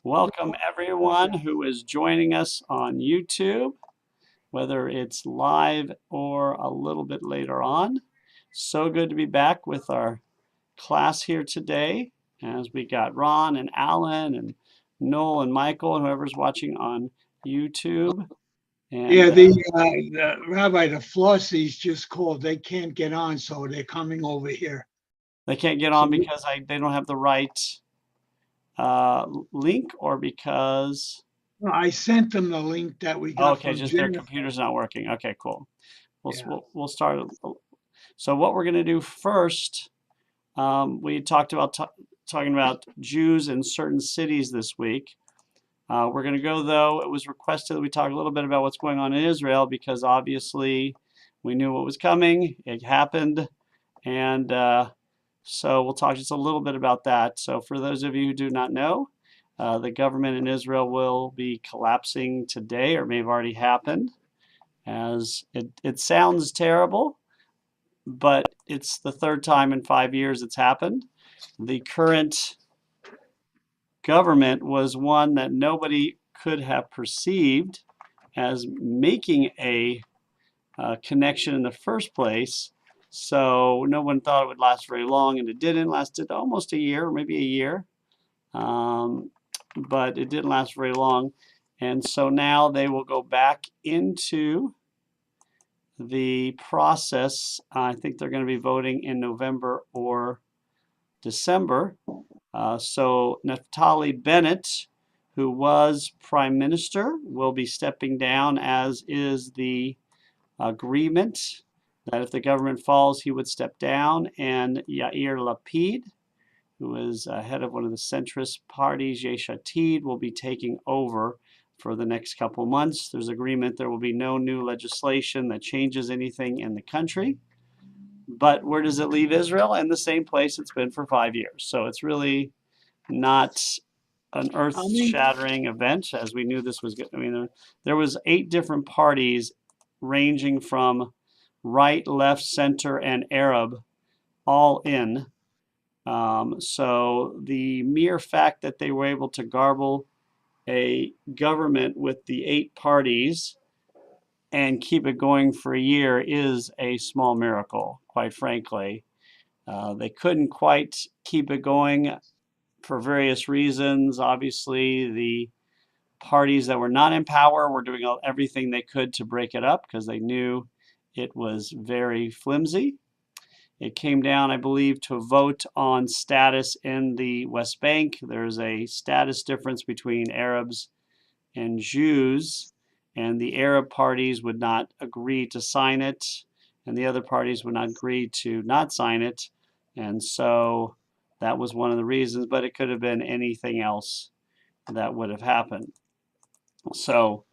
Welcome everyone who is joining us on YouTube, whether it's live or a little bit later on. So good to be back with our class here today as we got Ron and Alan and Noel and Michael and whoever's watching on YouTube. Yeah, And the rabbi, the Flossies just called. They can't get on, so they're coming over here. they can't get So on because they don't have the right link or because, I sent them the link that we got okay, from just their Jennifer. computer's not working. Okay, cool. Yeah. We'll start. So what we're going to do first, we talked about talking about Jews in certain cities this week. We're going to go, though, it was requested that we talk a little bit about what's going on in Israel because obviously we knew what was coming. It happened. And so we'll talk just a little bit about that. So for those of you who do not know, the government in Israel will be collapsing today or may have already happened. As it sounds terrible, but it's the third time in 5 years it's happened. The current government was one that nobody could have perceived as making a connection in the first place. So no one thought it would last very long, and it didn't. Lasted almost a year, maybe a year, but it didn't last very long. And so now they will go back into the process. I think they're going to be voting in November or December. So Naftali Bennett, who was prime minister, will be stepping down, as is the agreement that if the government falls, he would step down. And Yair Lapid, who is head of one of the centrist parties, Yesh Atid, will be taking over for the next couple months. There's agreement there will be no new legislation that changes anything in the country. But where does it leave Israel? In the same place it's been for 5 years. So it's really not an How many? earth-shattering event, as we knew this was good. I mean, there was 8 different parties ranging from right, left, center, and Arab, all in. So the mere fact that they were able to garble a government with the 8 parties and keep it going for a year is a small miracle, quite frankly. They couldn't quite keep it going for various reasons. Obviously, the parties that were not in power were doing everything they could to break it up because they knew it was very flimsy. It came down, I believe, to a vote on status in the West Bank. There's a status difference between Arabs and Jews, and the Arab parties would not agree to sign it, and the other parties would not agree to not sign it. And so that was one of the reasons, but it could have been anything else that would have happened. So,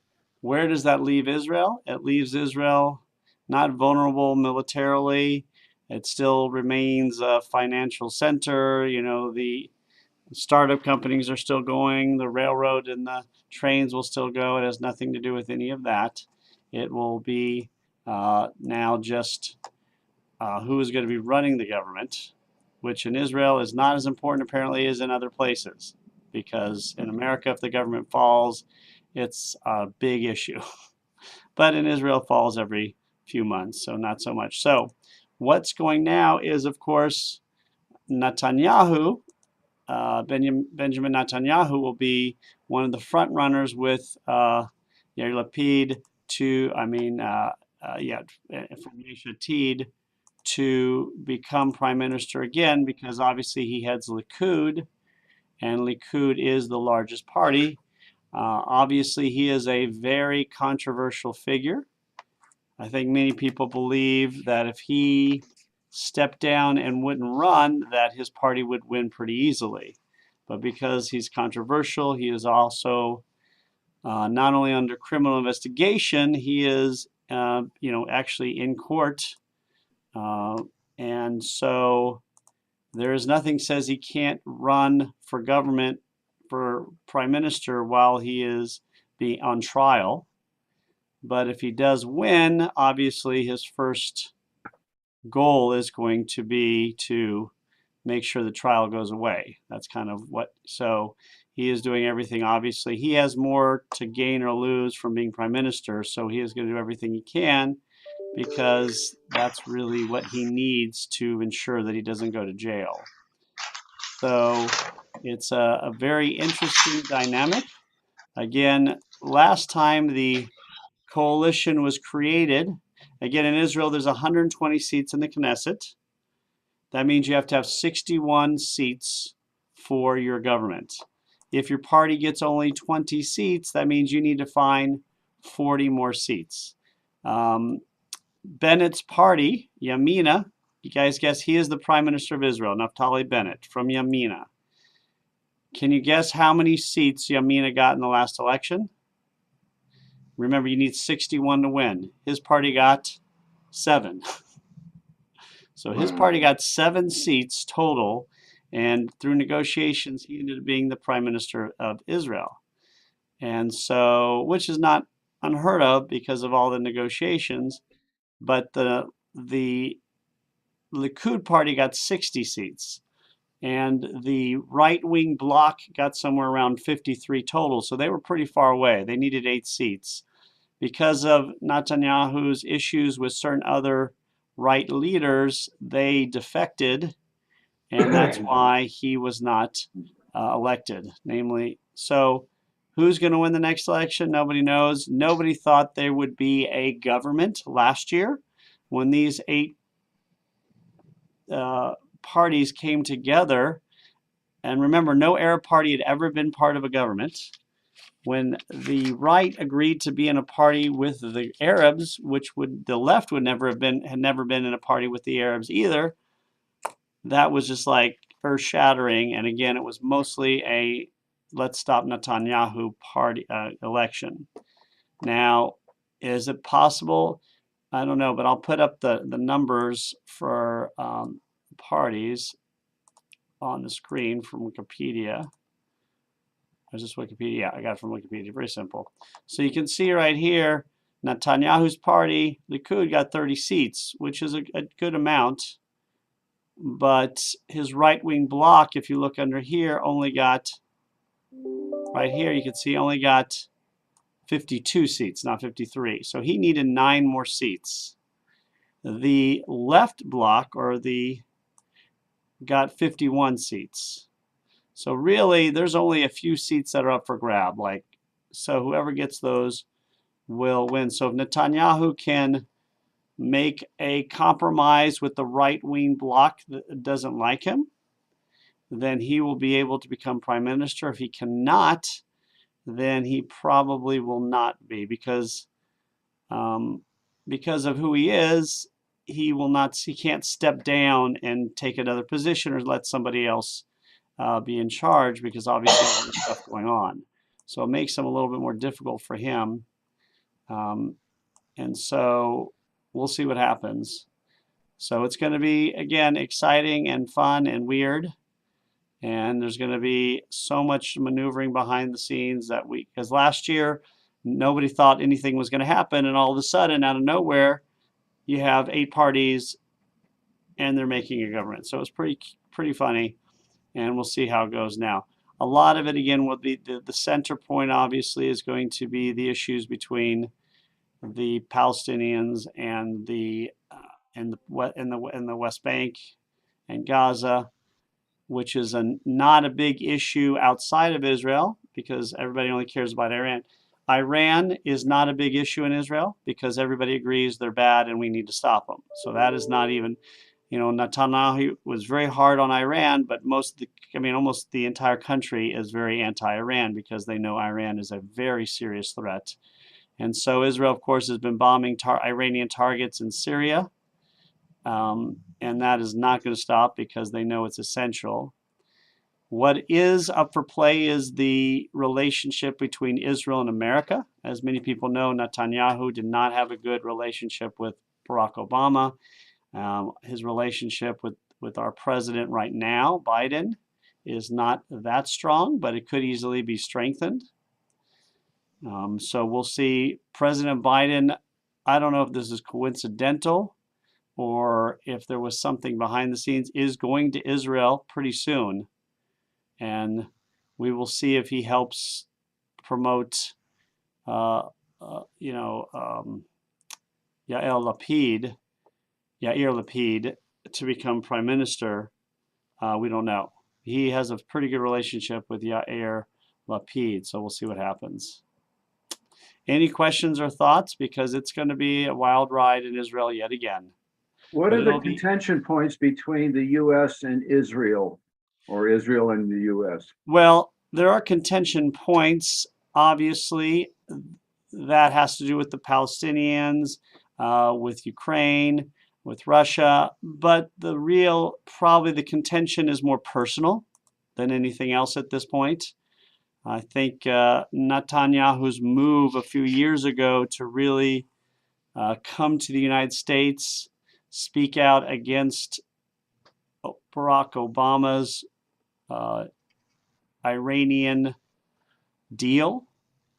where does that leave Israel? It leaves Israel not vulnerable militarily. It still remains a financial center. You know, the startup companies are still going, the railroad and the trains will still go. It has nothing to do with any of that. It will be now just who is going to be running the government, which in Israel is not as important apparently as in other places. Because in America, if the government falls, it's a big issue. But in Israel, it falls every few months, so not so much. So, what's going now is, of course, Netanyahu, Benjamin Netanyahu, will be one of the front runners with Yair Lapid from Yesh Atid to become prime minister again, because obviously he heads Likud, and Likud is the largest party. Obviously, he is a very controversial figure. I think many people believe that if he stepped down and wouldn't run, that his party would win pretty easily. But because he's controversial, he is also not only under criminal investigation, he is, actually in court. And so there is nothing says he can't run for government for prime minister while he is being on trial. But if he does win, obviously his first goal is going to be to make sure the trial goes away. That's kind of what, so He is doing everything, obviously. He has more to gain or lose from being prime minister, so he is going to do everything he can because that's really what he needs to ensure that he doesn't go to jail. So it's a very interesting dynamic. Again, last time the coalition was created, again in Israel, there's 120 seats in the Knesset. That means you have to have 61 seats for your government. If your party gets only 20 seats, that means you need to find 40 more seats. Bennett's party, Yamina, you guys guess he is the Prime Minister of Israel, Naftali Bennett from Yamina. Can you guess how many seats Yamina got in the last election? Remember, you need 61 to win. His party got 7. So his party got 7 seats total, and through negotiations, he ended up being the Prime Minister of Israel. And so, which is not unheard of because of all the negotiations, but the Likud party got 60 seats, and the right-wing bloc got somewhere around 53 total. So they were pretty far away. They needed 8 seats. Because of Netanyahu's issues with certain other right leaders, they defected, and that's why he was not elected. Namely, so who's going to win the next election? Nobody knows. Nobody thought there would be a government last year when these 8 parties came together. And remember, no Arab party had ever been part of a government. When the right agreed to be in a party with the Arabs, which the left would never have been, had never been in a party with the Arabs either, that was just like earth-shattering. And again, it was mostly a let's stop Netanyahu party election. Now, is it possible? I don't know, but I'll put up the numbers for parties on the screen from Wikipedia. Is this Wikipedia? Yeah, I got it from Wikipedia. Very simple. So you can see right here, Netanyahu's party, Likud, got 30 seats, which is a good amount. But his right-wing bloc, if you look under here, only got, right here, you can see only got 52 seats, not 53. So he needed 9 more seats. The left bloc, got 51 seats. So really, there's only a few seats that are up for grab. So whoever gets those will win. So if Netanyahu can make a compromise with the right-wing bloc that doesn't like him, then he will be able to become prime minister. If he cannot, then he probably will not be because of who he is. He can't step down and take another position or let somebody else be in charge because obviously there's stuff going on. So it makes them a little bit more difficult for him. And so we'll see what happens. So it's going to be, again, exciting and fun and weird. And there's going to be so much maneuvering behind the scenes because last year, nobody thought anything was going to happen. And all of a sudden, out of nowhere, you have 8 parties and they're making a government. So it's pretty funny. And we'll see how it goes now. A lot of it, again, will be the center point, obviously, is going to be the issues between the Palestinians and the West Bank and Gaza, which is not a big issue outside of Israel because everybody only cares about Iran. Iran is not a big issue in Israel because everybody agrees they're bad and we need to stop them. So that is not even, Netanyahu was very hard on Iran, but almost the entire country is very anti-Iran because they know Iran is a very serious threat. And so Israel, of course, has been bombing Iranian targets in Syria. And that is not going to stop because they know it's essential. What is up for play is the relationship between Israel and America. As many people know, Netanyahu did not have a good relationship with Barack Obama. His relationship with our president right now, Biden, is not that strong, but it could easily be strengthened. So we'll see. President Biden, I don't know if this is coincidental or if there was something behind the scenes, is going to Israel pretty soon. And We will see if he helps promote, uh, you know, Yair Lapid, Yair Lapid to become prime minister. We don't know. He has a pretty good relationship with Yair Lapid, so we'll see what happens. Any questions or thoughts? Because it's going to be a wild ride in Israel yet again. What But are the it'll be, contention points between the U.S. and Israel, or Israel and the U.S.? well, there are contention points, obviously. That has to do with the Palestinians, with Ukraine, with Russia. But probably the contention is more personal than anything else at this point. I think Netanyahu's move a few years ago to really come to the United States, speak out against Barack Obama's uh, Iranian deal,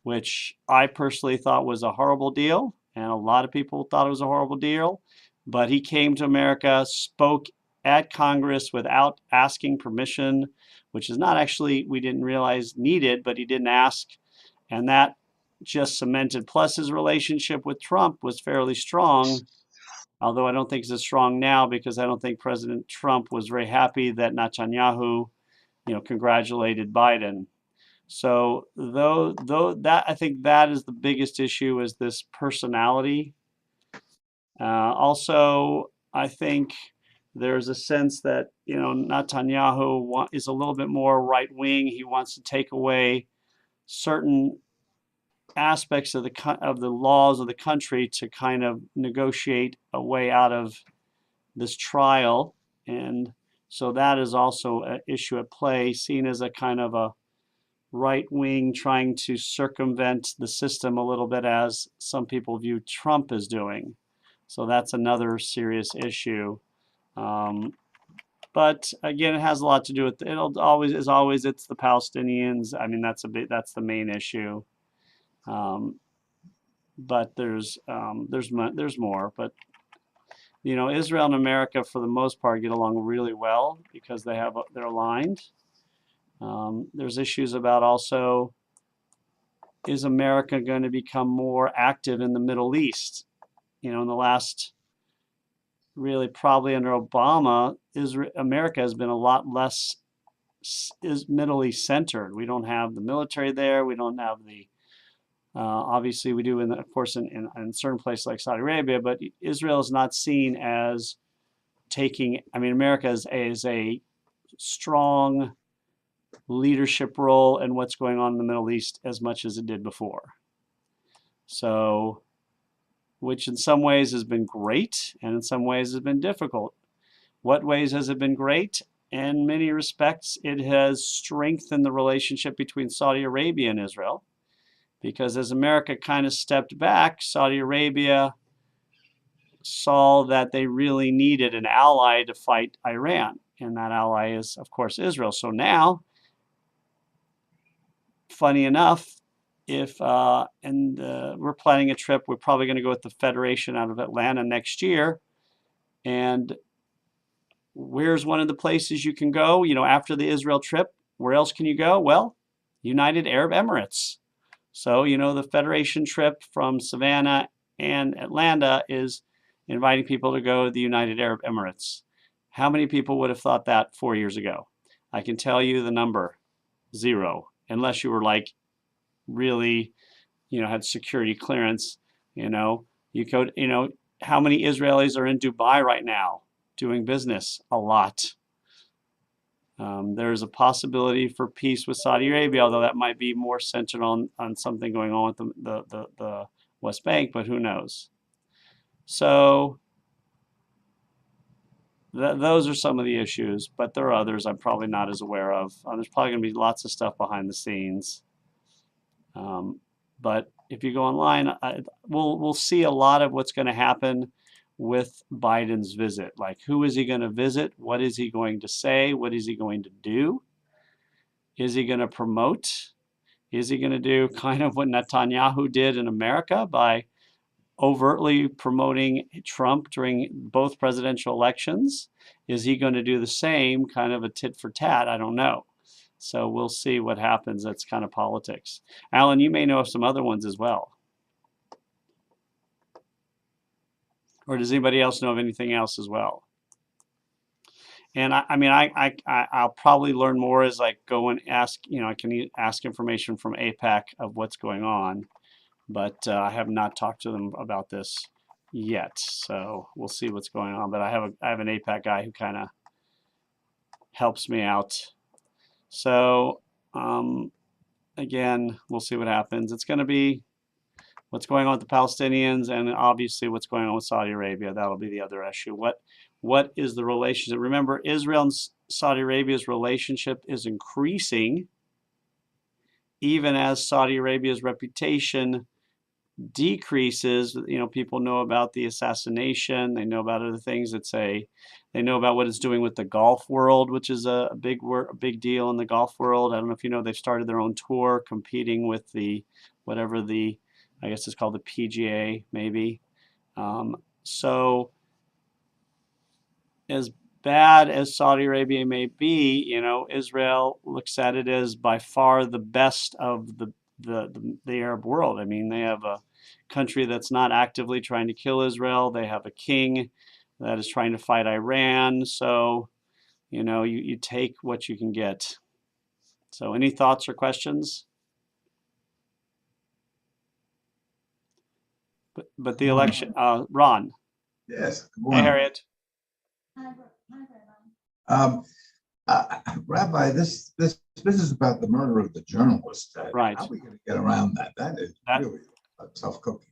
which I personally thought was a horrible deal, and a lot of people thought it was a horrible deal. But he came to America, spoke at Congress without asking permission, which is not actually, we didn't realize needed, but he didn't ask. And that just cemented. Plus, his relationship with Trump was fairly strong, although I don't think it's as strong now because I don't think President Trump was very happy that Netanyahu, congratulated Biden. So though that I think that is the biggest issue is this personality. Also, I think there's a sense that Netanyahu is a little bit more right wing. He wants to take away certain aspects of the laws of the country to kind of negotiate a way out of this trial, and so that is also an issue at play, seen as a kind of a right wing trying to circumvent the system a little bit, as some people view Trump as doing. So that's another serious issue. But again, it has a lot to do with it's the Palestinians. I mean, that's the main issue. But there's more. But Israel and America, for the most part, get along really well because they're aligned. There's issues about also, is America going to become more active in the Middle East? In the last, really probably under Obama, America has been a lot less Middle East centered. We don't have the military there. We don't have the obviously we do of course in certain places like Saudi Arabia, but Israel is not seen as taking. I mean, America is a strong leadership role in what's going on in the Middle East as much as it did before. So, which in some ways has been great and in some ways has been difficult. What ways has it been great? In many respects, it has strengthened the relationship between Saudi Arabia and Israel, because as America kind of stepped back, Saudi Arabia saw that they really needed an ally to fight Iran, and that ally is, of course, Israel. So now, funny enough, we're planning a trip. We're probably going to go with the Federation out of Atlanta next year. And where's one of the places you can go, after the Israel trip? Where else can you go? Well, United Arab Emirates. So, the Federation trip from Savannah and Atlanta is inviting people to go to the United Arab Emirates. How many people would have thought that 4 years ago? I can tell you the number, 0, unless you were like really, had security clearance. You could, how many Israelis are in Dubai right now doing business? A lot. There's a possibility for peace with Saudi Arabia, although that might be more centered on something going on with the West Bank, but who knows? So those are some of the issues, but there are others I'm probably not as aware of. There's probably going to be lots of stuff behind the scenes. But if you go online, we'll see a lot of what's going to happen with Biden's visit. Like, who is he going to visit? What is he going to say? What is he going to do? Is he going to promote? Is he going to do kind of what Netanyahu did in America by overtly promoting Trump during both presidential elections? Is he going to do the same, kind of a tit for tat? I don't know. So we'll see what happens. That's kind of politics. Alan, you may know of some other ones as well. Or does anybody else know of anything else as well? And I'll probably learn more as I go and ask, I can ask information from APAC of what's going on, but I have not talked to them about this yet. So we'll see what's going on. But I have an APAC guy who kind of helps me out. So again, we'll see what happens. It's going to be what's going on with the Palestinians and obviously what's going on with Saudi Arabia. That'll be the other issue. What is the relationship? Remember, Israel and Saudi Arabia's relationship is increasing even as Saudi Arabia's reputation decreases. People know about the assassination. They know about other things they know about what it's doing with the golf world, which is a big deal in the golf world. I don't know if you know, they've started their own tour competing with I guess it's called the PGA, maybe. So as bad as Saudi Arabia may be, Israel looks at it as by far the best of the Arab world. I mean, they have a country that's not actively trying to kill Israel. They have a king that is trying to fight Iran. So, you take what you can get. So any thoughts or questions? But the election, Ron. Yes. Good Hey, morning. Harriet. Um, Rabbi, this business about the murder of the journalist, Right. how are we going to get around that? That is really a tough cookie.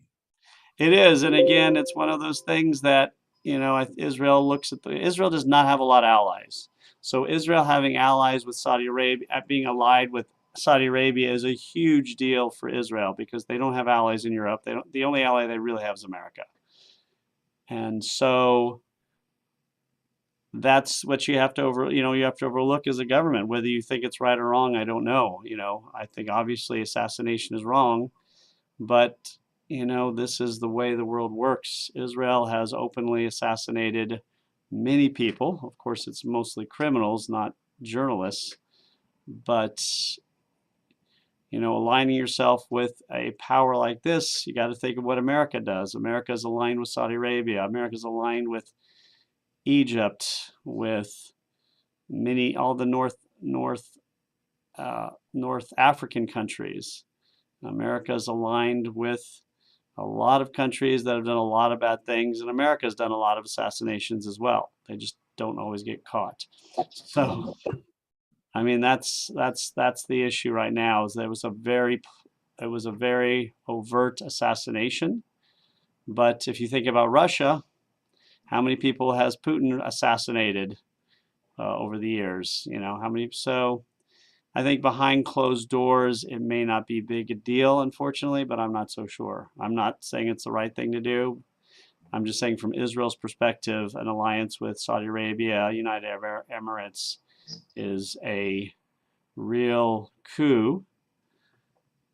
It is, and again, it's one of those things that Israel does not have a lot of allies. So Israel having allies with Saudi Arabia, being allied with Saudi Arabia is a huge deal for Israel because they don't have allies in Europe. The only ally they really have is America. And so that's what you have to overlook as a government. Whether you think it's right or wrong, I don't know. I think obviously assassination is wrong, but this is the way the world works. Israel has openly assassinated many people. Of course, it's mostly criminals, not journalists. But, aligning yourself with a power like this, you got to think of what America does. America is aligned with Saudi Arabia. America is aligned with Egypt, with all the North African countries. America is aligned with a lot of countries that have done a lot of bad things, and America has done a lot of assassinations as well. They just don't always get caught. So, I mean, that's the issue right now. Is it was a very overt assassination. But if you think about Russia, how many people has Putin assassinated over the years? How many? So I think behind closed doors, it may not be big a deal, unfortunately, but I'm not so sure. I'm not saying it's the right thing to do. I'm just saying from Israel's perspective, an alliance with Saudi Arabia, United Arab Emirates is a real coup.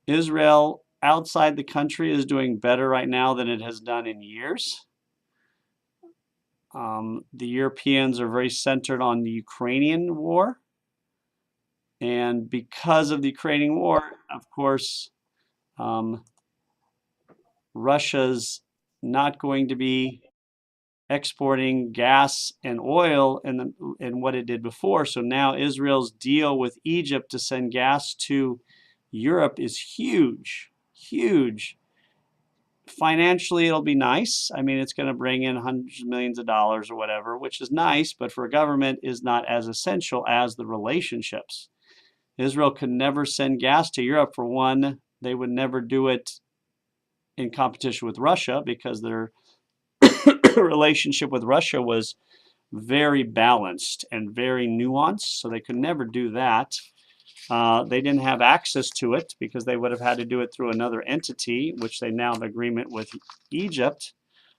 Israel outside the country is doing better right now than it has done in years. The Europeans are very centered on the Ukrainian war. And because of the Ukrainian war, of course, Russia's not going to be exporting gas and oil in what it did before. So now Israel's deal with Egypt to send gas to Europe is huge, huge. Financially, it'll be nice. I mean, it's going to bring in hundreds of millions of dollars or whatever, which is nice, but for a government is not as essential as the relationships. Israel could never send gas to Europe. For one, they would never do it in competition with Russia because their relationship with Russia was very balanced and very nuanced, so they could never do that. They didn't have access to it because they would have had to do it through another entity, which they now have agreement with Egypt.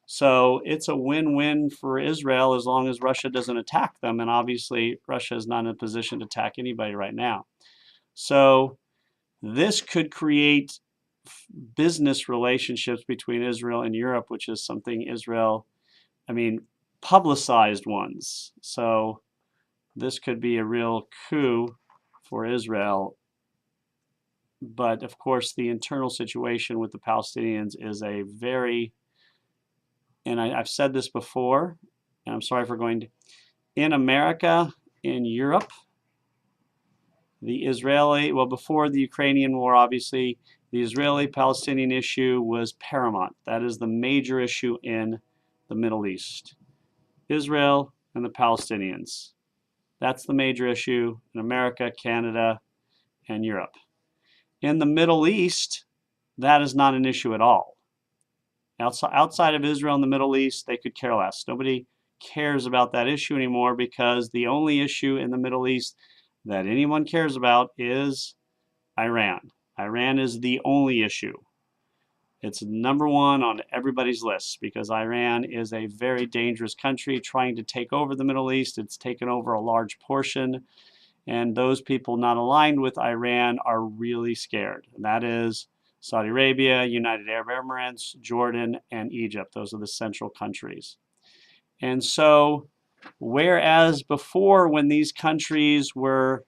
So it's a win-win for Israel as long as Russia doesn't attack them. And obviously, Russia is not in a position to attack anybody right now. So this could create business relationships between Israel and Europe, which is something publicized ones. So this could be a real coup for Israel. But of course, the internal situation with the Palestinians is a very, and I've said this before, and I'm sorry for going to, in America, in Europe, the Israeli, well, before the Ukrainian war, obviously, the Israeli-Palestinian issue was paramount. That is the major issue in the Middle East. Israel and the Palestinians. That's the major issue in America, Canada, and Europe. In the Middle East, that is not an issue at all. Outside of Israel and the Middle East, they could care less. Nobody cares about that issue anymore because the only issue in the Middle East that anyone cares about is Iran. Iran is the only issue. It's number one on everybody's list because Iran is a very dangerous country trying to take over the Middle East. It's taken over a large portion, and those people not aligned with Iran are really scared. And that is Saudi Arabia, United Arab Emirates, Jordan, and Egypt. Those are the central countries. And so, whereas before when these countries were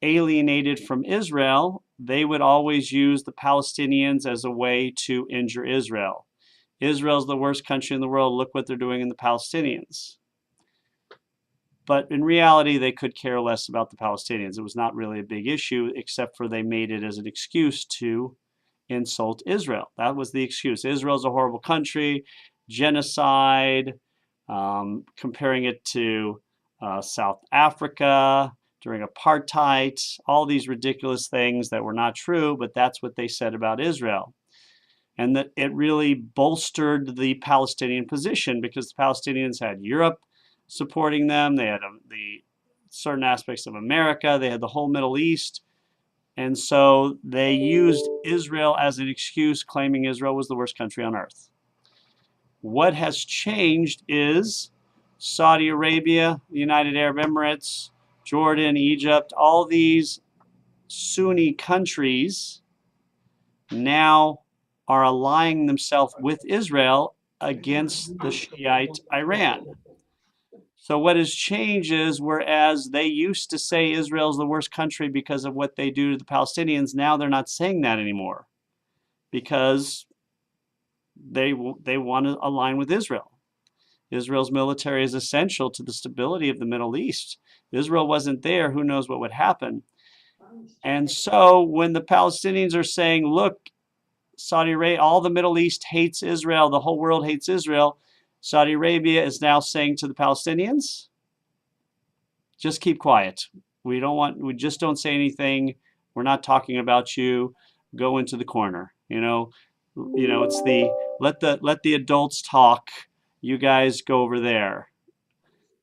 alienated from Israel, they would always use the Palestinians as a way to injure Israel. Israel's the worst country in the world. Look what they're doing in the Palestinians. But in reality, they could care less about the Palestinians. It was not really a big issue, except for they made it as an excuse to insult Israel. That was the excuse. Israel's a horrible country, genocide, comparing it to South Africa during apartheid, all these ridiculous things that were not true, but that's what they said about Israel. And that it really bolstered the Palestinian position because the Palestinians had Europe supporting them, they had the certain aspects of America, they had the whole Middle East, and so they used Israel as an excuse, claiming Israel was the worst country on earth. What has changed is Saudi Arabia, the United Arab Emirates, Jordan, Egypt, all these Sunni countries now are allying themselves with Israel against the Shiite Iran. So what has changed is whereas they used to say Israel's the worst country because of what they do to the Palestinians, now they're not saying that anymore because they want to align with Israel. Israel's military is essential to the stability of the Middle East. Israel wasn't there, who knows what would happen. And so when the Palestinians are saying, look, Saudi Arabia, all the Middle East hates Israel, the whole world hates Israel, Saudi Arabia is now saying to the Palestinians, just keep quiet. We just don't say anything. We're not talking about you. Go into the corner. It's the let the adults talk. You guys go over there.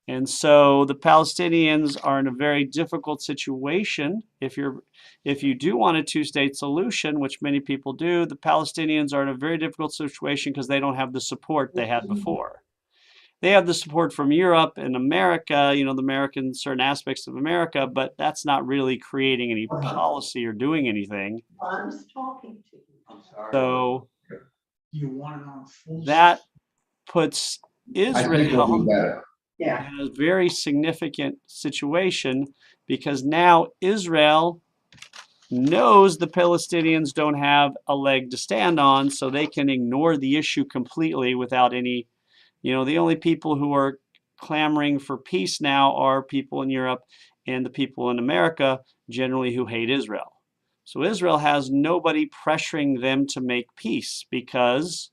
And so the Palestinians are in a very difficult situation. If you do want a two-state solution, which many people do, the Palestinians are in a very difficult situation because they don't have the support they had before. They have the support from Europe and America, the American, certain aspects of America, but that's not really creating any policy or doing anything. So that puts Israel in a very significant situation because now Israel knows the Palestinians don't have a leg to stand on, so they can ignore the issue completely without any, the only people who are clamoring for peace now are people in Europe and the people in America generally who hate Israel. So Israel has nobody pressuring them to make peace because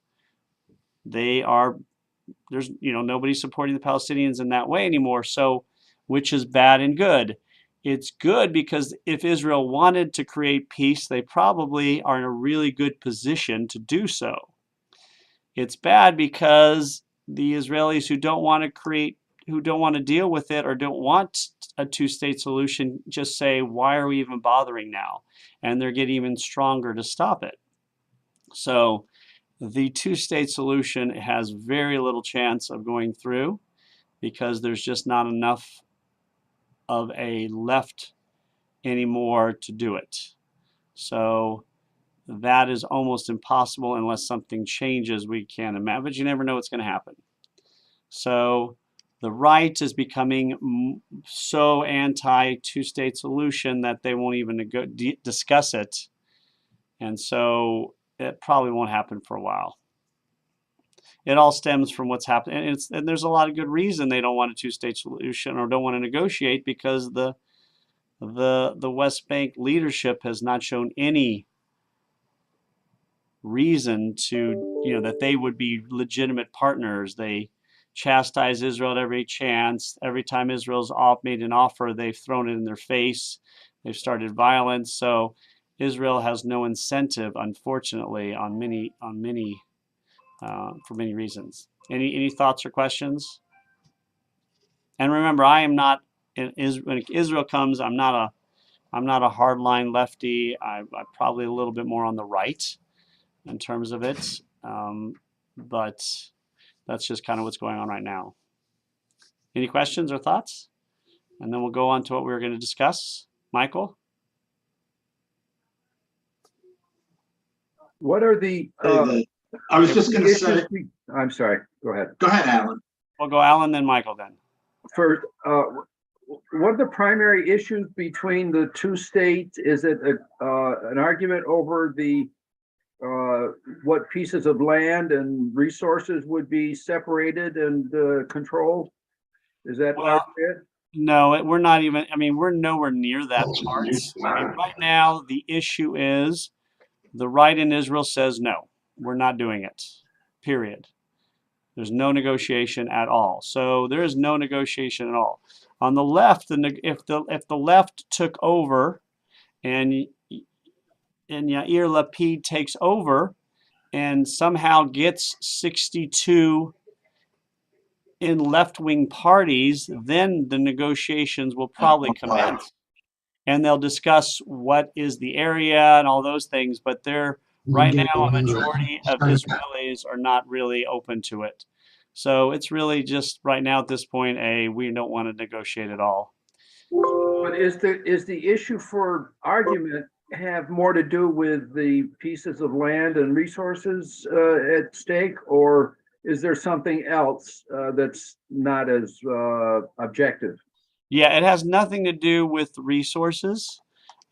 there's nobody supporting the Palestinians in that way anymore. So which is bad and good. It's good because if Israel wanted to create peace, they probably are in a really good position to do so. It's bad because the Israelis who don't want to deal with it or don't want a two-state solution just say, why are we even bothering now? And they're getting even stronger to stop it. So the two-state solution has very little chance of going through because there's just not enough of a left anymore to do it. So that is almost impossible unless something changes. We can't imagine, but you never know what's going to happen. So The right is becoming so anti two-state solution that they won't even discuss it. And so it probably won't happen for a while. It all stems from what's happening. And there's a lot of good reason they don't want a two-state solution or don't want to negotiate, because the West Bank leadership has not shown any reason to, that they would be legitimate partners. They chastise Israel at every chance. Every time Israel's made an offer, they've thrown it in their face. They've started violence. So Israel has no incentive, unfortunately, for many reasons. Any thoughts or questions? And remember, I am not, when Israel comes, I'm not a hardline lefty. I'm probably a little bit more on the right in terms of it. But that's just kind of what's going on right now. Any questions or thoughts? And then we'll go on to what we were going to discuss. Michael? What are the? I was just going to say. I'm sorry. Go ahead. Go ahead, Alan. We'll go Alan, then Michael, then. For what are the primary issues between the two states? Is it an argument over the what pieces of land and resources would be separated and controlled? Is that it? No, we're not even. I mean, we're nowhere near that part. I mean, right now, the issue is the right in Israel says no, we're not doing it. Period. There's no negotiation at all. So there is no negotiation at all. On the left, if the left took over, and Yair Lapid takes over, and somehow gets 62 in left-wing parties, then the negotiations will probably commence, and they'll discuss what is the area and all those things. But right now, a majority of Israelis are not really open to it. So it's really just right now at this point, we don't want to negotiate at all. But is the issue for argument have more to do with the pieces of land and resources at stake, or is there something else that's not as objective? Yeah, it has nothing to do with resources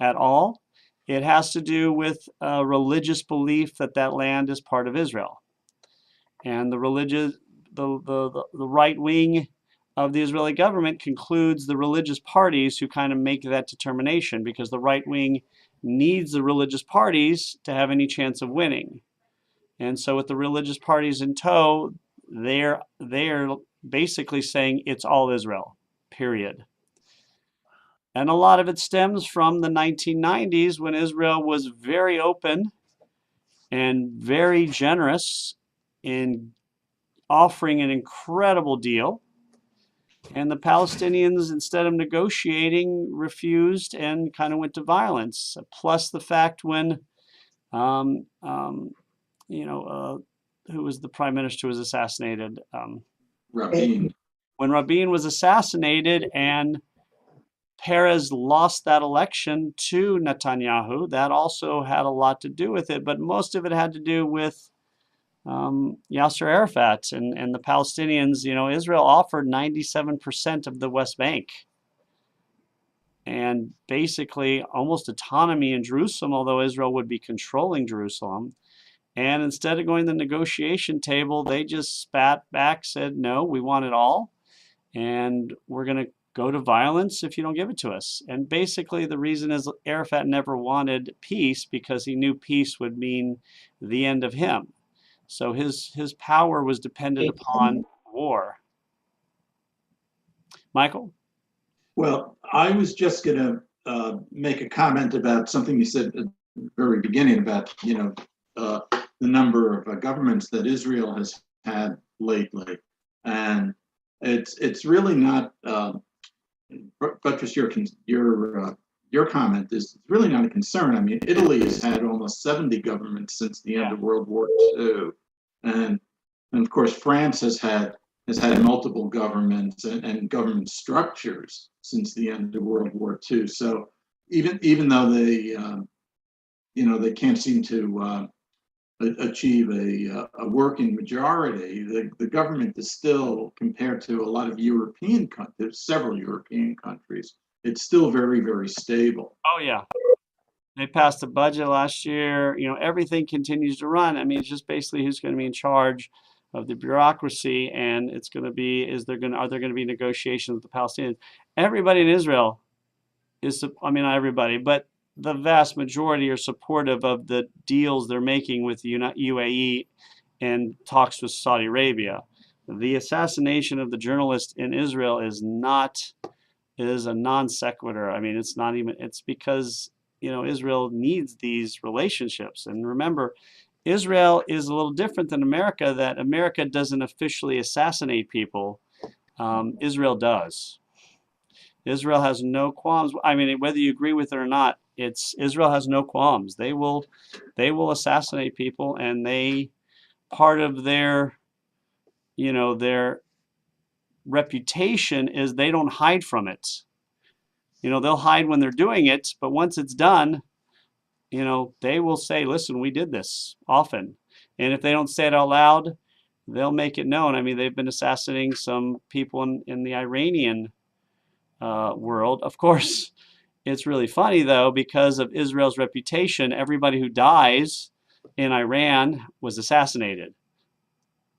at all. It has to do with religious belief that land is part of Israel, and the right wing of the Israeli government concludes the religious parties who kind of make that determination, because the right wing needs the religious parties to have any chance of winning. And so with the religious parties in tow, they're basically saying it's all Israel, period. And a lot of it stems from the 1990s, when Israel was very open and very generous in offering an incredible deal. And the Palestinians, instead of negotiating, refused and kind of went to violence. Plus the fact when, who was the prime minister who was assassinated? Rabin. When Rabin was assassinated and Perez lost that election to Netanyahu, that also had a lot to do with it. But most of it had to do with Yasser Arafat and the Palestinians. Israel offered 97% of the West Bank and basically almost autonomy in Jerusalem, although Israel would be controlling Jerusalem. And instead of going to the negotiation table, they just spat back, said, no, we want it all, and we're going to go to violence if you don't give it to us. And basically the reason is Arafat never wanted peace, because he knew peace would mean the end of him. So his power was dependent upon war. Michael? Well, I was just going to make a comment about something you said at the very beginning about, the number of governments that Israel has had lately. And it's really not, buttress your comment, is really not a concern. I mean, Italy has had almost 70 governments since the end of World War II. And of course, France has had multiple governments and government structures since the end of World War II. So even though they can't seem to achieve a working majority, the government is still, compared to a lot of European countries, several European countries, it's still very, very stable. Oh yeah. They passed a budget last year. Everything continues to run. I mean, it's just basically who's going to be in charge of the bureaucracy, and it's going to be, are there going to be negotiations with the Palestinians? Everybody in Israel I mean, not everybody, but the vast majority are supportive of the deals they're making with the UAE and talks with Saudi Arabia. The assassination of the journalist in Israel is a non sequitur. I mean, it's because, Israel needs these relationships. And remember, Israel is a little different than America, that America doesn't officially assassinate people. Israel does. Israel has no qualms. I mean, whether you agree with it or not, Israel has no qualms. They will assassinate people, and part of their their reputation is they don't hide from it. They'll hide when they're doing it, but once it's done, they will say, listen, we did this often. And if they don't say it out loud, they'll make it known. I mean, they've been assassinating some people in the Iranian world. Of course, it's really funny, though, because of Israel's reputation, everybody who dies in Iran was assassinated.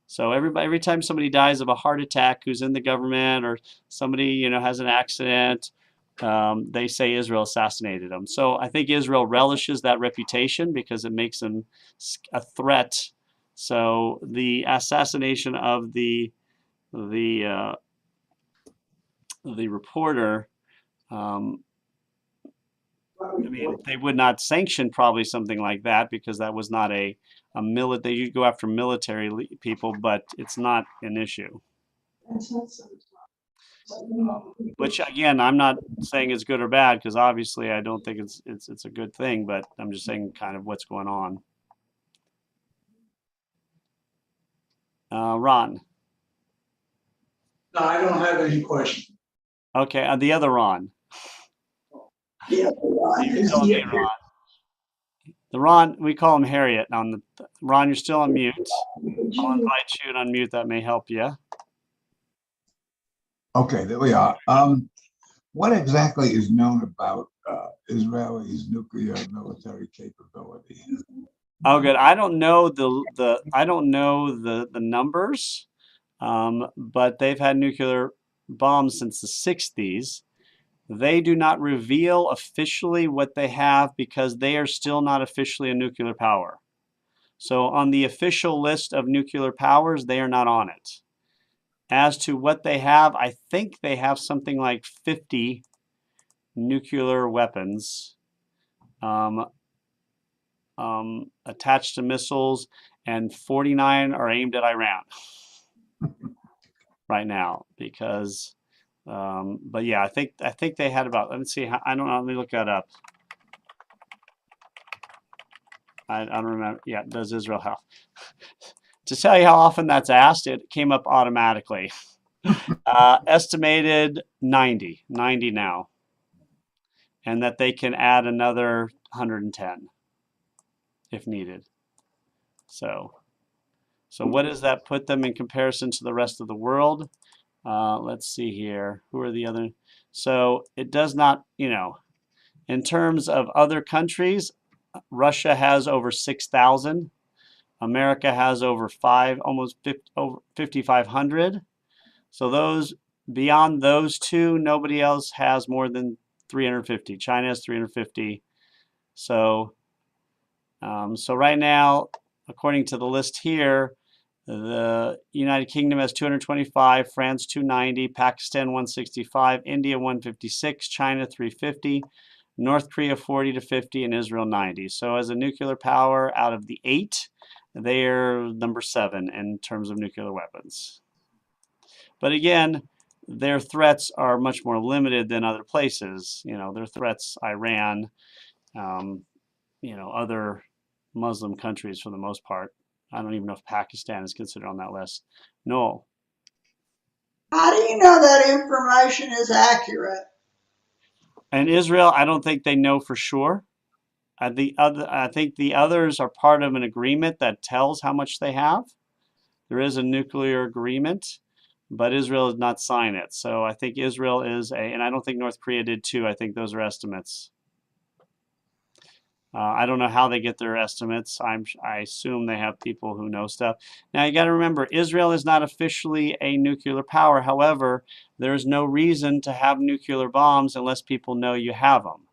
So every time somebody dies of a heart attack who's in the government, or somebody, has an accident, they say Israel assassinated them. So I think Israel relishes that reputation because it makes them a threat. So the assassination of the reporter, I mean, they would not sanction probably something like that, because that was not a military. You go after military people, but it's not an issue. Which again, I'm not saying it's good or bad, because obviously I don't think it's a good thing, but I'm just saying kind of what's going on. Ron. No, I don't have any questions. Okay, the other Ron. Yeah, You call me Ron. The Ron, we call him Harriet. Ron, you're still on mute. I'll invite you to unmute. That may help you. Okay, there we are. What exactly is known about Israel's nuclear military capability? Oh, good. I don't know the numbers, but they've had nuclear bombs since the 60s. They do not reveal officially what they have, because they are still not officially a nuclear power. So on the official list of nuclear powers, they are not on it. As to what they have, I think they have something like 50 nuclear weapons attached to missiles, and 49 are aimed at Iran right now. Because, but yeah, I think they had about. Let me see. I don't know. Let me look that up. I don't remember. Yeah, does Israel have? To tell you how often that's asked, it came up automatically. Estimated 90 now, and that they can add another 110 if needed. So what does that put them in comparison to the rest of the world? Let's see here. Who are the other? So it does not, in terms of other countries, Russia has over 6,000. America has over almost 5,500. So beyond those two, nobody else has more than 350. China has 350. So right now, according to the list here, the United Kingdom has 225, France 290, Pakistan 165, India 156, China 350, North Korea 40 to 50, and Israel 90. So as a nuclear power, out of the 8, they're number 7 in terms of nuclear weapons. But again, their threats are much more limited than other places. Their threats, Iran, other Muslim countries for the most part. I don't even know if Pakistan is considered on that list. No. How do you know that information is accurate? And Israel, I don't think they know for sure. I think the others are part of an agreement that tells how much they have. There is a nuclear agreement, but Israel did not sign it. So I think Israel is and I don't think North Korea did too. I think those are estimates. I don't know how they get their estimates. I assume they have people who know stuff. Now you got to remember, Israel is not officially a nuclear power. However, there is no reason to have nuclear bombs unless people know you have them,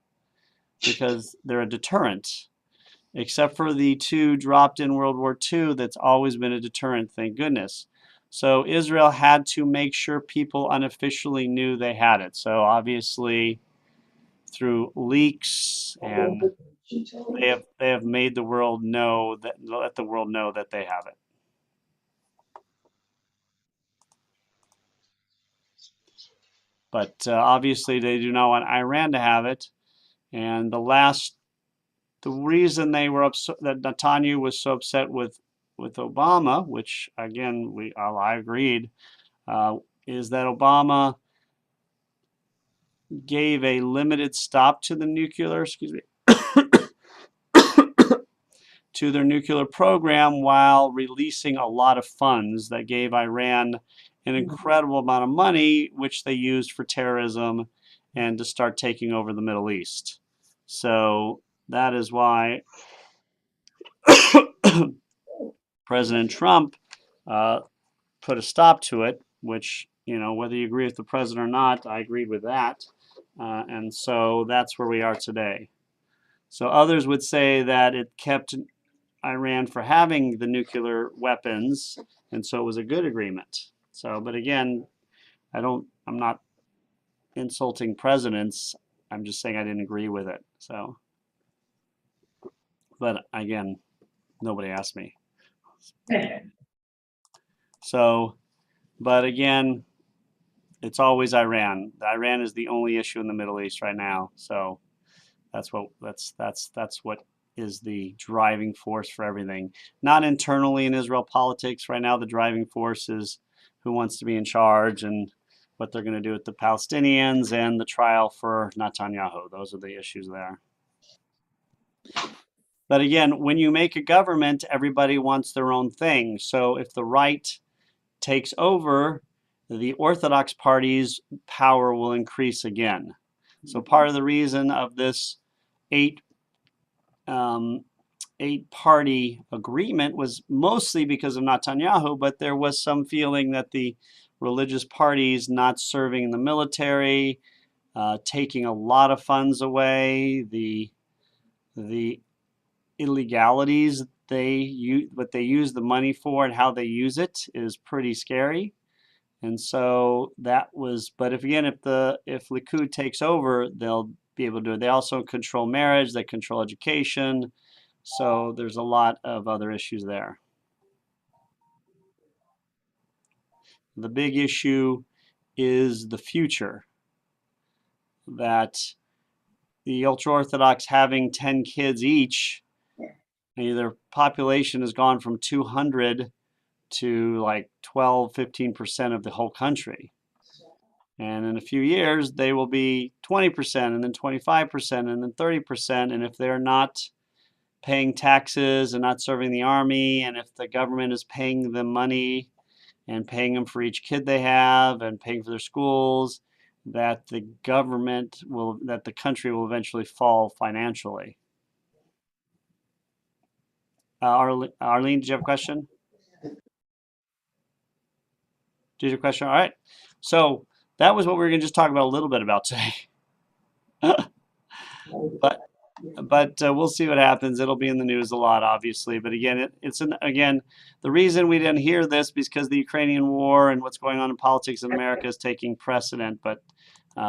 because they're a deterrent. Except for the two dropped in World War II, that's always been a deterrent, thank goodness. So Israel had to make sure people unofficially knew they had it. So obviously through leaks, and they have made the world know that, let the world know that they have it. But obviously they do not want Iran to have it. And the reason they were upset, that Netanyahu was so upset with Obama, which again I agreed, is that Obama gave a limited stop to the nuclear, excuse me, to their nuclear program while releasing a lot of funds that gave Iran an incredible amount of money, which they used for terrorism and to start taking over the Middle East. So that is why President Trump put a stop to it, which, whether you agree with the president or not, I agreed with that. And so that's where we are today. So others would say that it kept Iran for having the nuclear weapons, and so it was a good agreement. So, but again, I'm not insulting presidents. I'm just saying I didn't agree with it. So, but again, nobody asked me. So, but again, it's always Iran. Iran is the only issue in the Middle East right now. So that's what is the driving force for everything. Not internally in Israel politics right now. The driving force is who wants to be in charge and what they're going to do with the Palestinians and the trial for Netanyahu. Those are the issues there. But again, when you make a government, everybody wants their own thing. So if the right takes over, the Orthodox party's power will increase again. So part of the reason of this eight-party agreement was mostly because of Netanyahu, but there was some feeling that the religious parties not serving in the military, taking a lot of funds away, the illegalities what they use the money for and how they use it is pretty scary. And so that was, but if Likud takes over, they'll be able to do it. They also control marriage, they control education. So there's a lot of other issues there. The big issue is the future, that the ultra-Orthodox having 10 kids each, their population has gone from 200 to like 12, 15% of the whole country. And in a few years, they will be 20% and then 25% and then 30%. And if they're not paying taxes and not serving the army, and if the government is paying them money and paying them for each kid they have and paying for their schools, that the country will eventually fall financially. Arlene, did you have a question? Did you have a question? All right. So that was what we were going to just talk about a little bit about today. But we'll see what happens. It'll be in the news a lot, obviously. But again, again, the reason we didn't hear this because the Ukrainian war and what's going on in politics in America is taking precedent. But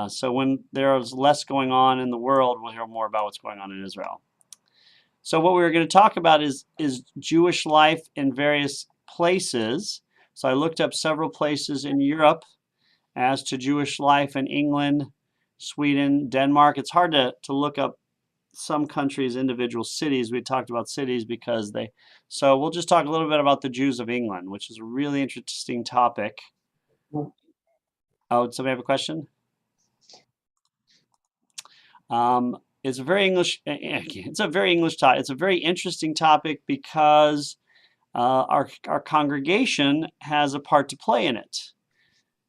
so when there's less going on in the world, we'll hear more about what's going on in Israel. So what we were going to talk about is Jewish life in various places. So I looked up several places in Europe as to Jewish life in England, Sweden, Denmark. It's hard to look up some countries' individual cities. We talked about cities because so we'll just talk a little bit about the Jews of England, which is a really interesting topic. Oh, somebody have a question? it's a very English. It's a very English topic. It's a very interesting topic because our congregation has a part to play in it.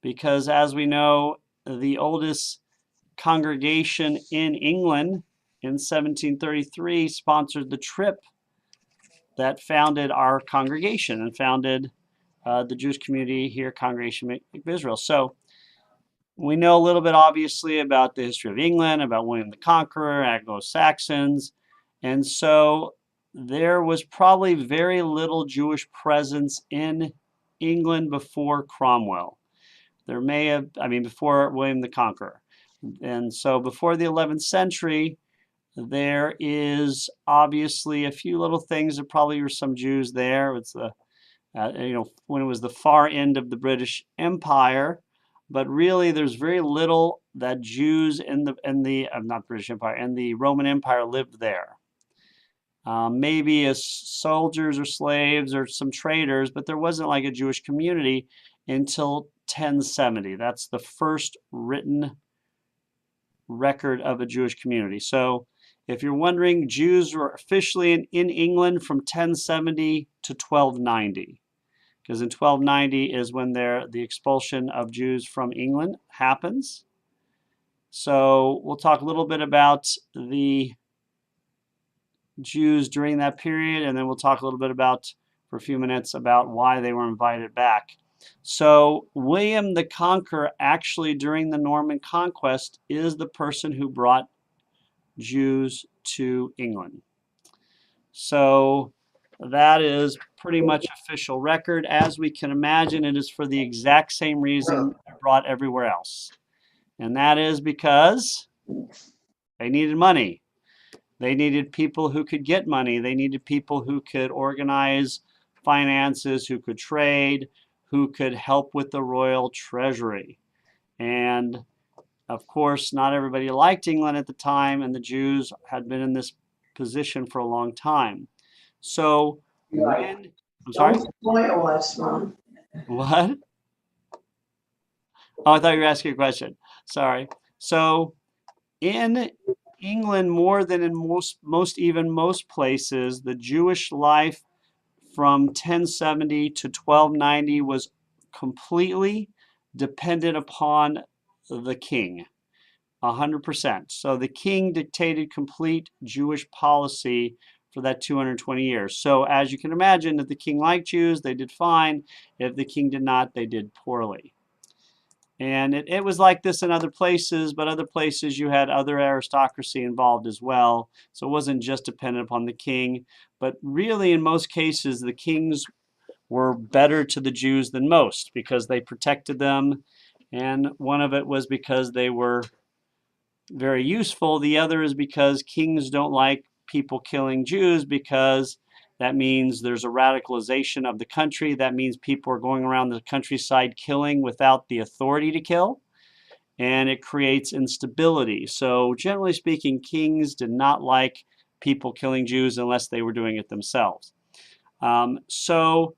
Because as we know, the oldest congregation in England in 1733 sponsored the trip that founded our congregation and founded the Jewish community here, Congregation of Israel. So we know a little bit, obviously, about the history of England, about William the Conqueror, Anglo-Saxons, and so there was probably very little Jewish presence in England before Cromwell. There may have, I mean, before William the Conqueror. And so before the 11th century, there is obviously a few little things. There probably were some Jews there. It's the, when it was the far end of the British Empire, but really there's very little that Jews in the not British Empire, and the Roman Empire lived there. Maybe as soldiers or slaves or some traders, but there wasn't like a Jewish community until 1070. That's the first written record of a Jewish community. So if you're wondering, Jews were officially in England from 1070 to 1290, because in 1290 is when the expulsion of Jews from England happens. So we'll talk a little bit about the Jews during that period, and then we'll talk a little bit about, for a few minutes, about why they were invited back. So William the Conqueror, actually during the Norman Conquest, is the person who brought Jews to England. So that is pretty much official record. As we can imagine, it is for the exact same reason brought everywhere else. And that is because they needed money. They needed people who could get money. They needed people who could organize finances, who could trade, who could help with the royal treasury. And of course, not everybody liked England at the time, and the Jews had been in this position for a long I'm sorry? Don't spoil us, Mom. What? Oh, I thought you were asking a question. Sorry. So in England, more than in most places, the Jewish life from 1070 to 1290 was completely dependent upon the king, 100%. So the king dictated complete Jewish policy for that 220 years. So as you can imagine, if the king liked Jews, they did fine. If the king did not, they did poorly. And it was like this in other places, but other places you had other aristocracy involved as well. So it wasn't just dependent upon the king, but really in most cases, the kings were better to the Jews than most because they protected them. And one of it was because they were very useful. The other is because kings don't like people killing Jews because that means there's a radicalization of the country. That means people are going around the countryside killing without the authority to kill, and it creates instability. So generally speaking, kings did not like people killing Jews unless they were doing it themselves. So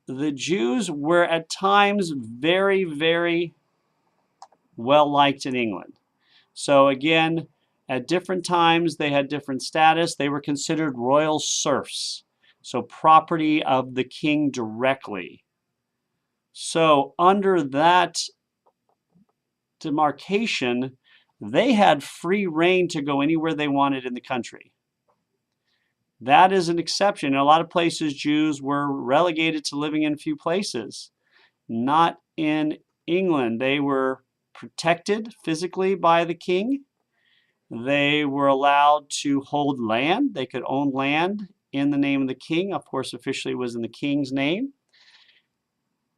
the Jews were at times very, very well liked in England. So again, at different times, they had different status. They were considered royal serfs, so property of the king directly. So under that demarcation, they had free reign to go anywhere they wanted in the country. That is an exception. In a lot of places, Jews were relegated to living in a few places. Not in England. They were protected physically by the king. They were allowed to hold land. They could own land in the name of the king. Of course, officially it was in the king's name.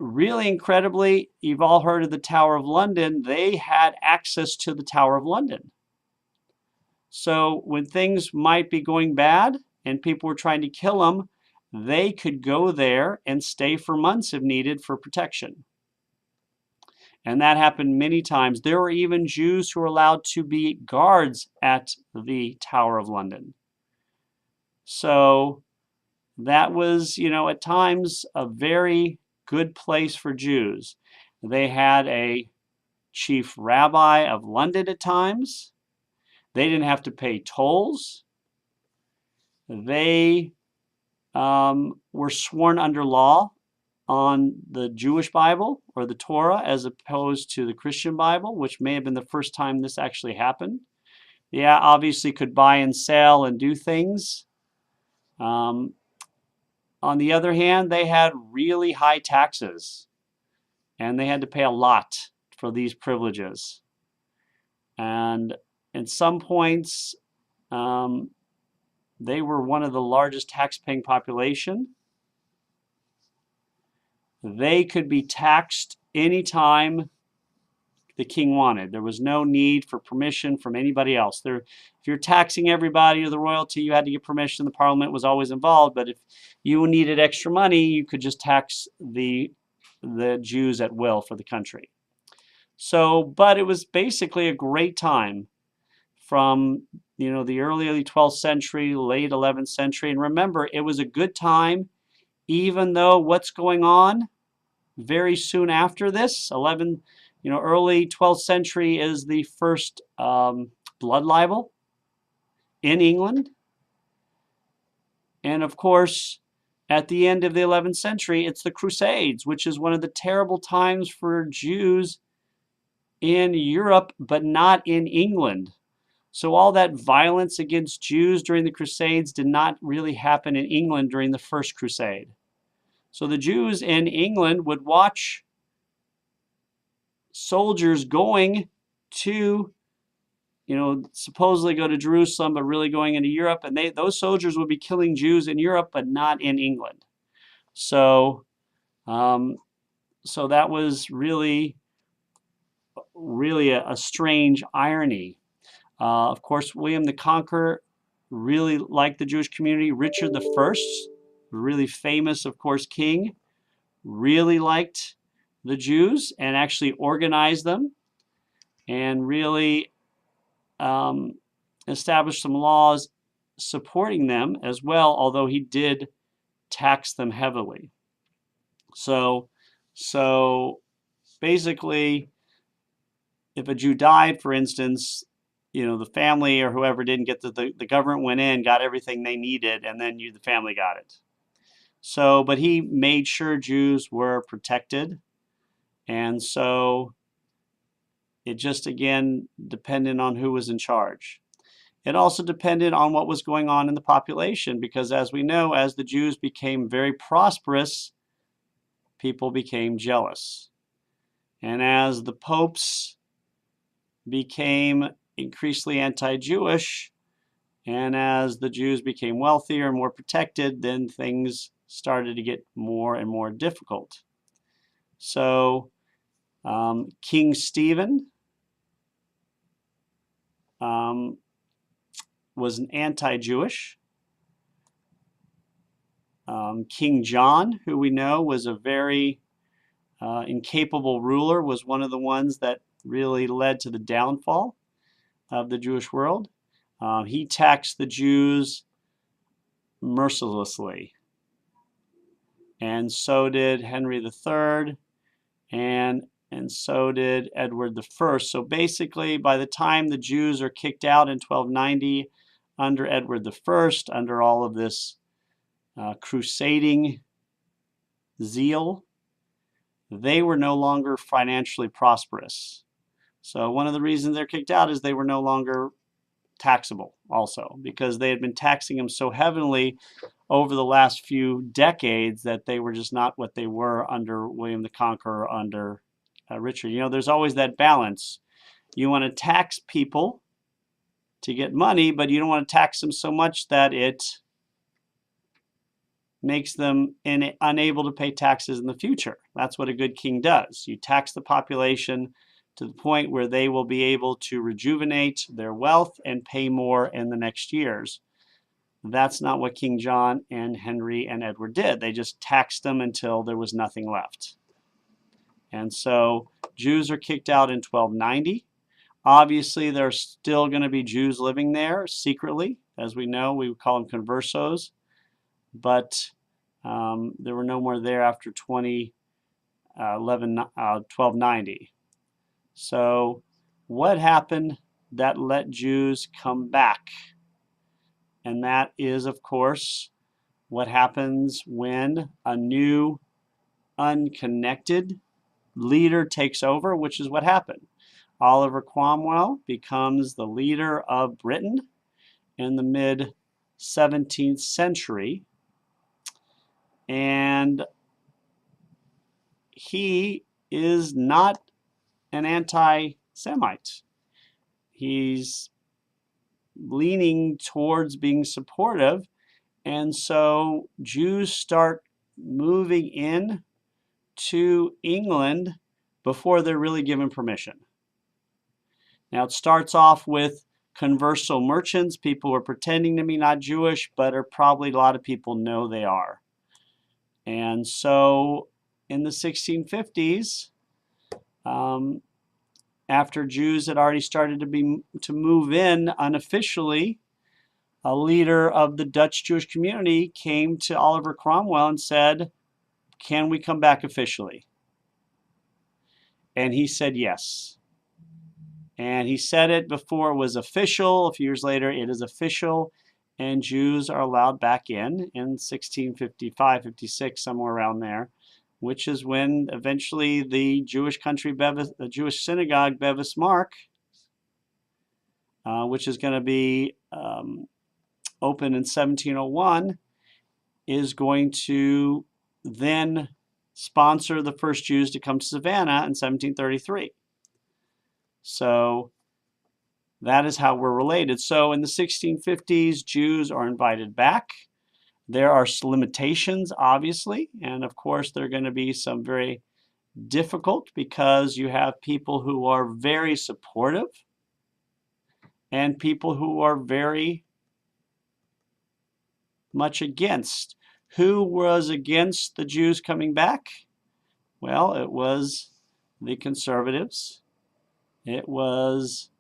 Really incredibly, you've all heard of the Tower of London. They had access to the Tower of London. So when things might be going bad and people were trying to kill them, they could go there and stay for months if needed for protection. And that happened many times. There were even Jews who were allowed to be guards at the Tower of London. So that was, at times a very good place for Jews. They had a chief rabbi of London at times. They didn't have to pay tolls. They were sworn under law on the Jewish Bible or the Torah as opposed to the Christian Bible, which may have been the first time this actually happened. Yeah, obviously could buy and sell and do things. On the other hand, they had really high taxes and they had to pay a lot for these privileges. And at some points, they were one of the largest tax-paying population. They could be taxed anytime the king wanted. There was no need for permission from anybody else. If you're taxing everybody or the royalty, you had to get permission. The parliament was always involved, but if you needed extra money, you could just tax the Jews at will for the country. So, but it was basically a great time from the early 12th century, late 11th century. And remember, it was a good time, even though what's going on very soon after this, early 12th century is the first blood libel in England. And of course, at the end of the 11th century, it's the Crusades, which is one of the terrible times for Jews in Europe, but not in England. So all that violence against Jews during the Crusades did not really happen in England during the First Crusade. So the Jews in England would watch soldiers going to, supposedly go to Jerusalem, but really going into Europe, and those soldiers would be killing Jews in Europe, but not in England. So, so that was really a strange irony. Of course, William the Conqueror really liked the Jewish community. Richard I, really famous, of course, king, really liked the Jews and actually organized them and really established some laws supporting them as well, although he did tax them heavily. So basically, if a Jew died, for instance, the family or whoever didn't get the government went in, got everything they needed, and then the family got it. So, but he made sure Jews were protected. And so it just, again, depended on who was in charge. It also depended on what was going on in the population, because as we know, as the Jews became very prosperous, people became jealous. And as the popes became increasingly anti-Jewish, and as the Jews became wealthier and more protected, then things started to get more and more difficult. So King Stephen was an anti-Jewish. King John, who we know was a very incapable ruler, was one of the ones that really led to the downfall of the Jewish world. He taxed the Jews mercilessly. And so did Henry III, and so did Edward I. So basically, by the time the Jews are kicked out in 1290 under Edward I, under all of this crusading zeal, they were no longer financially prosperous. So one of the reasons they're kicked out is they were no longer taxable also, because they had been taxing them so heavily over the last few decades that they were just not what they were under William the Conqueror, under Richard. There's always that balance. You want to tax people to get money, but you don't want to tax them so much that it makes them unable to pay taxes in the future. That's what a good king does. You tax the population to the point where they will be able to rejuvenate their wealth and pay more in the next years. That's not what King John and Henry and Edward did. They just taxed them until there was nothing left. And so Jews are kicked out in 1290. Obviously, there's still going to be Jews living there secretly. As we know, we would call them conversos. But there were no more there after 1290. So what happened that let Jews come back. And that is, of course, what happens when a new, unconnected leader takes over, which is what happened. Oliver Cromwell becomes the leader of Britain in the mid-17th century. And he is not an anti-Semite. He's leaning towards being supportive. And so Jews start moving in to England before they're really given permission. Now it starts off with conversal merchants, people who are pretending to be not Jewish, but are probably a lot of people know they are. And so in the 1650s, after Jews had already started to move in unofficially, a leader of the Dutch Jewish community came to Oliver Cromwell and said, "Can we come back officially?" And he said yes. And he said it before it was official. A few years later, it is official, and Jews are allowed back in 1655, 56, somewhere around there, which is when eventually the Jewish country, the Jewish synagogue Bevis Mark, which is going to be open in 1701, is going to then sponsor the first Jews to come to Savannah in 1733. So that is how we're related. So in the 1650s, Jews are invited back. There are limitations, obviously, and of course there are going to be some very difficult because you have people who are very supportive and people who are very much against. Who was against the Jews coming back? Well, it was the conservatives. It was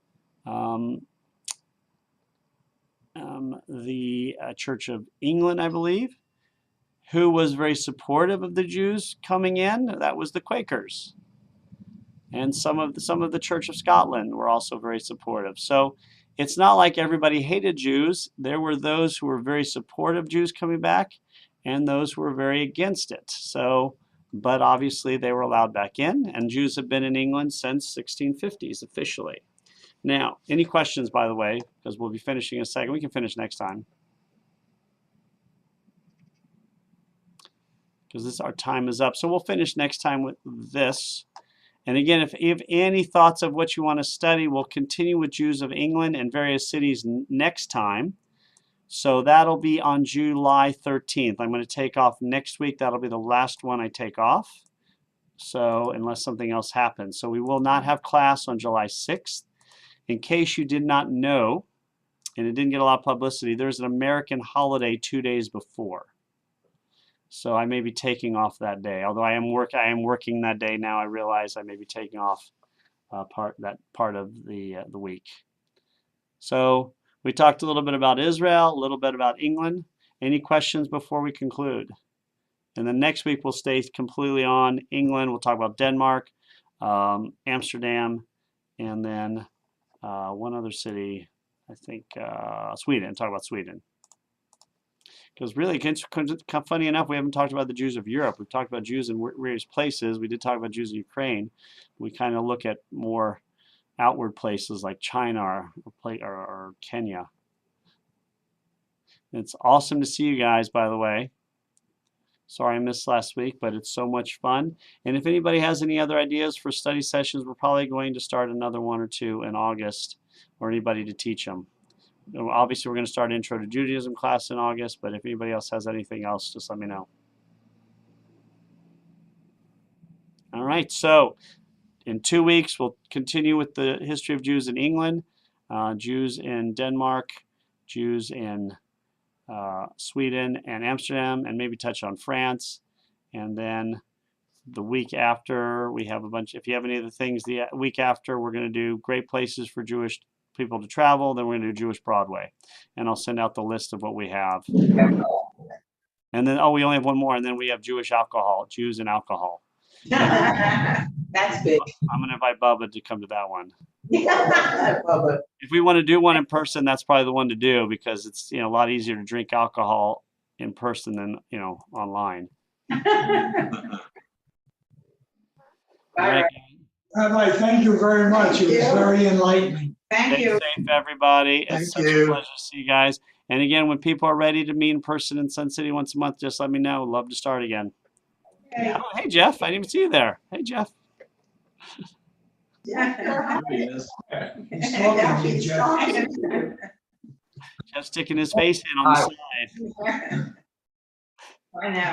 the Church of England, I believe. Who was very supportive of the Jews coming in? That was the Quakers. And some of the Church of Scotland were also very supportive. So it's not like everybody hated Jews. There were those who were very supportive of Jews coming back and those who were very against it. So, but obviously they were allowed back in, and Jews have been in England since 1650s officially. Now, any questions, by the way, because we'll be finishing in a second. We can finish next time, because our time is up. So we'll finish next time with this. And again, if you have any thoughts of what you want to study, we'll continue with Jews of England and various cities next time. So that'll be on July 13th. I'm going to take off next week. That'll be the last one I take off. So unless something else happens. So we will not have class on July 6th. In case you did not know, and it didn't get a lot of publicity, there's an American holiday 2 days before. So I may be taking off that day. Although I am working that day now. I realize I may be taking off that part of the week. So we talked a little bit about Israel, a little bit about England. Any questions before we conclude? And then next week we'll stay completely on England. We'll talk about Denmark, Amsterdam, and then one other city, I think Sweden. Talk about Sweden. Because really, funny enough, we haven't talked about the Jews of Europe. We've talked about Jews in various places. We did talk about Jews in Ukraine. We kind of look at more outward places like China or Kenya. It's awesome to see you guys, by the way. Sorry I missed last week, but it's so much fun. And if anybody has any other ideas for study sessions, we're probably going to start another one or two in August, or anybody to teach them. Obviously, we're going to start an Intro to Judaism class in August, but if anybody else has anything else, just let me know. All right, so in 2 weeks, we'll continue with the history of Jews in England, Jews in Denmark, Jews in Sweden and Amsterdam, and maybe touch on France. And then the week after, we have a bunch. If you have any of the things, the week after, we're going to do great places for Jewish people to travel. Then we're going to do Jewish Broadway, and I'll send out the list of what we have. And then, oh, we only have one more, and then we have Jewish alcohol, Jews and alcohol. That's big. I'm gonna invite Bubba to come to that one. Bubba. If we want to do one in person, that's probably the one to do because it's, a lot easier to drink alcohol in person than, online. All All right, right. Rabbi, thank you very much. It was Thank you. very enlightening. Thank stay you. safe, everybody. Thank It's such you. a pleasure to see you guys. And again, when people are ready to meet in person in Sun City once a month, just let me know. Love to start again. Okay. Oh, hey, Jeff. I didn't even see you there. Hey, Jeff. There he is. He's talking to you, He's Jeff. talking to you. Jeff's sticking his face in on the side. Bye now.